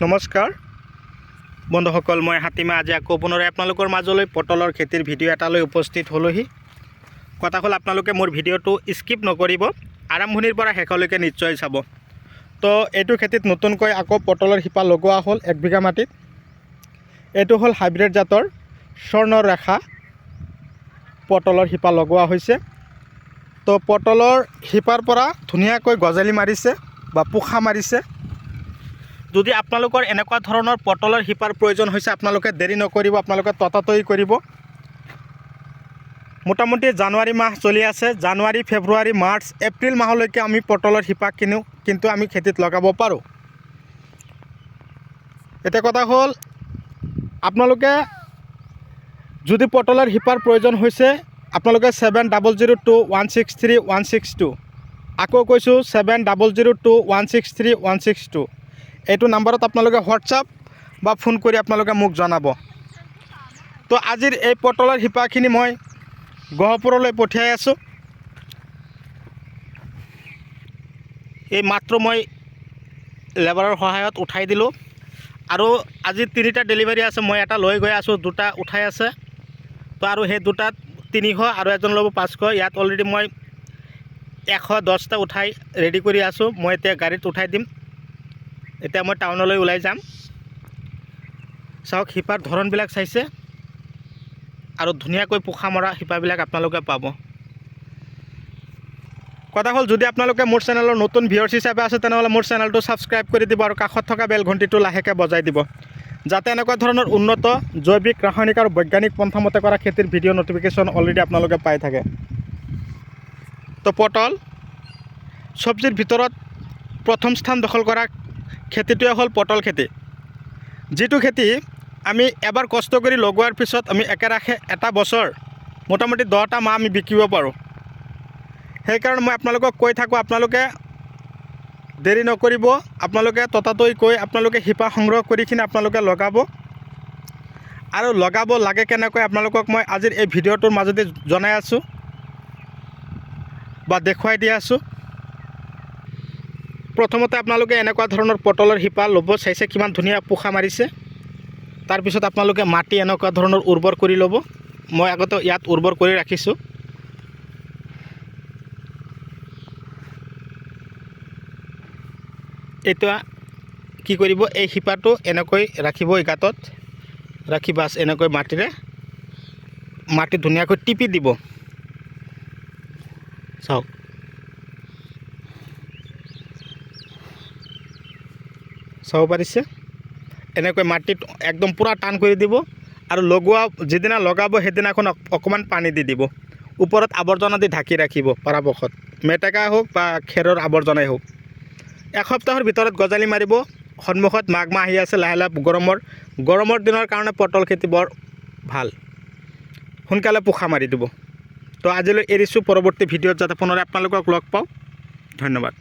নমস্কাৰ বন্ধুসকল, মই হাতীমা আজি আকৌ পুনৰ আপোনালোকৰ মাজলৈ পটলৰ খেতিৰ ভিডিঅ' এটালৈ উপস্থিত হ'লোহি। কথা হ'ল আপোনালোকে মোৰ ভিডিঅ'টো স্কিপ নকৰিব, আৰম্ভণিৰ পৰা শেষলৈকে নিশ্চয় চাব। তো এইটো খেতিত নতুনকৈ আকৌ পটলৰ শিপা লগোৱা হ'ল 1 বিঘা মাটিত। এইটো হ'ল হাইব্ৰিড জাতৰ স্বৰ্ণৰেখা পটলৰ শিপা লগোৱা হৈছে। তো পটলৰ শিপাৰ পৰা ধুনীয়াকৈ গজালি মাৰিছে বা পোখা মাৰিছে। যদি আপোনালোকৰ এনেকুৱা ধৰণৰ পটলৰ শিপাৰ প্ৰয়োজন হৈছে, আপোনালোকে দেৰি নকৰিব, আপোনালোকে ততাতৈ কৰিব। মোটামুটি জানুৱাৰী মাহ চলি আছে। জানুৱাৰী, ফেব্ৰুৱাৰী, মাৰ্চ, এপ্ৰিল মাহলৈকে আমি পটলৰ শিপা কিনো, কিন্তু আমি খেতিত লগাব পাৰোঁ। এটা কথা হ'ল, আপোনালোকে যদি পটলৰ শিপাৰ প্ৰয়োজন হৈছে, আপোনালোকে 7002163162, আকৌ কৈছোঁ 7002163162, এইটো নাম্বাৰত আপোনালোকে হোৱাটছআপ বা ফোন কৰি আপোনালোকে মোক জনাব। তো আজিৰ এই পটলৰ শিপাখিনি মই গহপুৰলৈ পঠিয়াই আছোঁ। এই মাত্ৰ মই লেবাৰৰ সহায়ত উঠাই দিলোঁ, আৰু আজি 3টা ডেলিভাৰী আছে। মই এটা লৈ গৈ আছোঁ, 2টা উঠাই আছে। তো আৰু সেই 2টাত 300 আৰু এজন ল'ব 500। ইয়াত অলৰেডি মই 110টা উঠাই ৰেডি কৰি আছোঁ। মই এতিয়া গাড়ীত উঠাই দিম। এতিয়া মই টাউনলৈ ওলাই যাম। চাওক, শিপাৰ ধৰণবিলাক চাইছে, আৰু ধুনীয়াকৈ পোখা মৰা শিপাবিলাক আপোনালোকে পাব। কথা হ'ল, যদি আপোনালোকে মোৰ চেনেলৰ নতুন ভিউৱাৰ্ছ হিচাপে আছে, তেনেহ'লে মোৰ চেনেলটো ছাবস্ক্ৰাইব কৰি দিব আৰু কাষত থকা বেল ঘণ্টিটো লাহেকৈ বজাই দিব, যাতে এনেকুৱা ধৰণৰ উন্নত জৈৱিক, ৰাসায়নিক আৰু বৈজ্ঞানিক পন্থামতে কৰা খেতিৰ ভিডিঅ' নটিফিকেশ্যন অলৰেডি আপোনালোকে পাই থাকে। তো পটল চব্জিৰ ভিতৰত প্ৰথম স্থান দখল কৰা খেতিটোৱে হ'ল পটল খেতি। যিটো খেতি আমি এবাৰ কষ্ট কৰি লগোৱাৰ পিছত আমি একেৰাখে এটা বছৰ মোটামুটি 10টা মাহ আমি বিকিব পাৰোঁ। সেইকাৰণে মই আপোনালোকক কৈ থাকোঁ, আপোনালোকে দেৰি নকৰিব, আপোনালোকে ততাতৈ কৈ আপোনালোকে শিপা সংগ্ৰহ কৰি কিনে আপোনালোকে লগাব। আৰু লগাব লাগে কেনেকৈ, আপোনালোকক মই আজিৰ এই ভিডিঅ'টোৰ মাজতে জনাই আছোঁ বা দেখুৱাই দি আছোঁ। প্ৰথমতে আপোনালোকে এনেকুৱা ধৰণৰ পটলৰ শিপা ল'ব। চাইছে কিমান ধুনীয়া পোখা মাৰিছে। তাৰপিছত আপোনালোকে মাটি এনেকুৱা ধৰণৰ উৰ্বৰ কৰি ল'ব। মই আগতে ইয়াত উৰ্বৰ কৰি ৰাখিছোঁ। এতিয়া কি কৰিব, এই শিপাটো এনেকৈ ৰাখিব, এই গাঁতত ৰাখি বাছ এনেকৈ মাটি ধুনীয়াকৈ টিপি দিব। চাওক, চাব পাৰিছে, এনেকৈ মাটিত একদম পূৰা টান কৰি দিব। আৰু যিদিনা লগাব সেইদিনাখন অকণমান পানী দি দিব। ওপৰত আৱৰ্জনা দি ঢাকি ৰাখিব পৰাপক্ষত, মেটেকা হওক বা খেৰৰ আৱৰ্জনাই হওক। এসপ্তাহৰ ভিতৰত গজালি মাৰিব। সন্মুখত মাঘ মাহ আহি আছে, লাহে লাহে গৰমৰ দিনৰ কাৰণে পটল খেতি বৰ ভাল, সোনকালে পোখা মাৰি দিব। তো আজিলৈ এৰিছোঁ, পৰৱৰ্তী ভিডিঅ'ত যাতে পুনৰ আপোনালোকক লগ পাওঁ। ধন্যবাদ।